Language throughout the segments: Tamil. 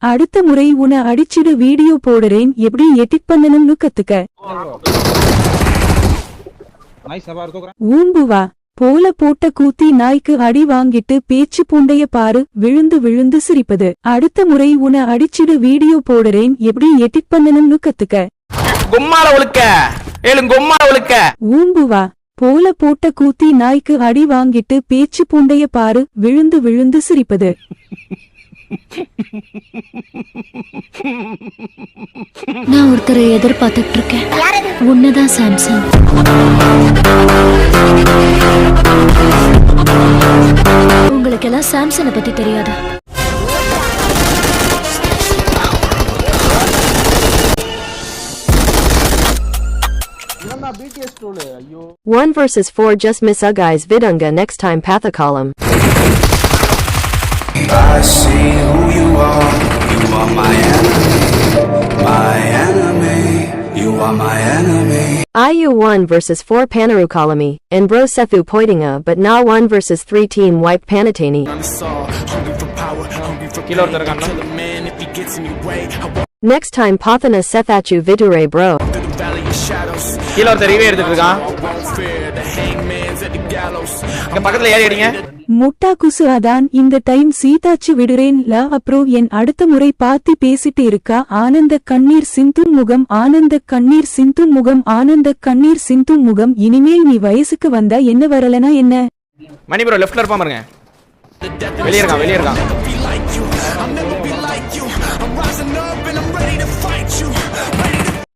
அடுத்த முறை உன்னை அடிச்சிடு வீடியோ போடுறேன் எப்படி எடிட் பண்ணணும்னு கத்துக்க. ஊம்புவா போல போட்ட கூத்தி நாய்க்கு அடி வாங்கிட்டு பேச்சு பூண்டைய பாரு விழுந்து விழுந்து சிரிப்பது. அடுத்த முறை உன்னை அடிச்சிடு வீடியோ போடுறேன் எப்படி எடிட் பண்ணணும்னு கத்துக்க. ஊம்புவா போல போட்ட கூத்தி நாய்க்கு அடி வாங்கிட்டு பேச்சு பூண்டைய பாரு விழுந்து விழுந்து சிரிப்பது. நான் ஒருத்தரை எதிர்பார்த்துட்டு இருக்கேன். உன்னதான் சாம்சன். உங்களுக்கெல்லாம் சாம்சனை பத்தி தெரியாதா? One versus 4 just miss a guy's vidunga next time pathacolum. I see who you are my enemy, you are my enemy. IU1 versus 4 panarukalami, and bro sethu poitinga but now 1 versus 3 team wipe panatani. Next time pathana sethachu vidure bro. முட்டா குசு அதான் இந்த டைம் சீதாச்சு விடுறேன் ல அப்ரோ என் அடுத்த முறை பாத்தி பேசிட்டு இருக்கா. ஆனந்த கண்ணீர் சிந்தும் முகம் ஆனந்த கண்ணீர் சிந்தும் முகம் ஆனந்த கண்ணீர் சிந்தும் முகம். இனிமேல் நீ வயசுக்கு வந்தா என்ன வரலனா என்ன? மணி ப்ரோ லெஃப்ட்ல இருப்பான் பாருங்க. வெளிய இருக்கான்.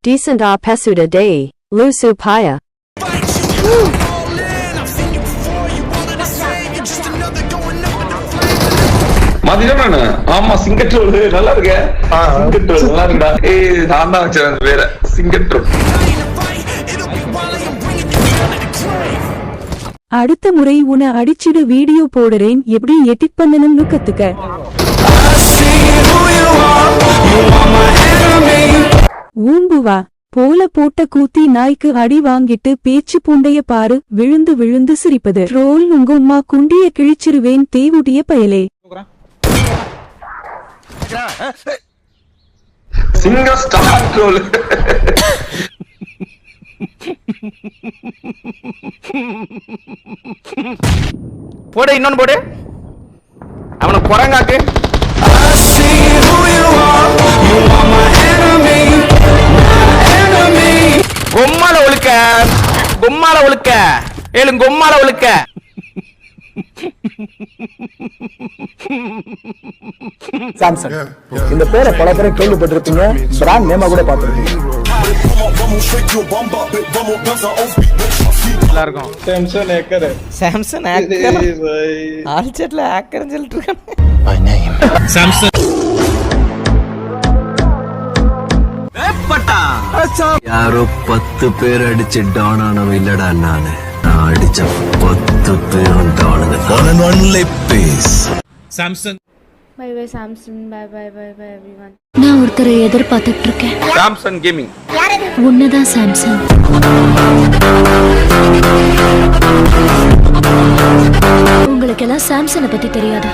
Decent a pesuda day, lusu paya. மதியம் ஆமா சிங்கட்ரோல் நல்லா இருக்க. சிங்கட்ரோல் நல்லா இருக்குடா. நான் தான் வச்சேன் வேற சிங்கட்ரோல். அடுத்த முறை உன்னை அடிச்சிடு வீடியோ போடுறேன் எப்படி எடிட் பண்ணணும்னு கத்துக்க. ஊம்புவா போல போட்ட கூத்தி நாய்க்கு அடி வாங்கிட்டு பேச்சு பூண்டைய பாரு விழுந்து விழுந்து சிரிப்பது. ட்ரோல் உங்க உம்மா குண்டிய கிழிச்சிருவேன் தேவுடைய பயலே. சிங்க ஸ்டார் ட்ரோல். போடு இன்னொன்னு போடு. அவனை குரங்காக்கு. கொம்மால ஒழுக்க ஏழும் கொம்மால ஒழுக்க. சாம்சங் இந்த பேரை பல பேரை கேள்விப்பட்டிருப்பீங்க. பிராண்ட் நேமா கூட பார்த்திருப்பீங்க. சாம்சங் ஆல்செட்ல ஹேக்கர்னு சொல்லிட்டு இருக்கான். சாம்சங் யாரோ 10 பேர் அடிச்சு டவுன் ஆனவன் இல்லடா நானு. நான் அடிச்ச 10 பேரும் டவுனுங்க. Samsung bye bye Samsung. Bye bye bye bye everyone. நான் ஒருத்தரை எதிர்பார்த்துட்டு இருக்கேன். Samsung gaming. உன்னதான் சாம்சன். உங்களுக்கெல்லாம் சாம்சனை பத்தி தெரியாதா?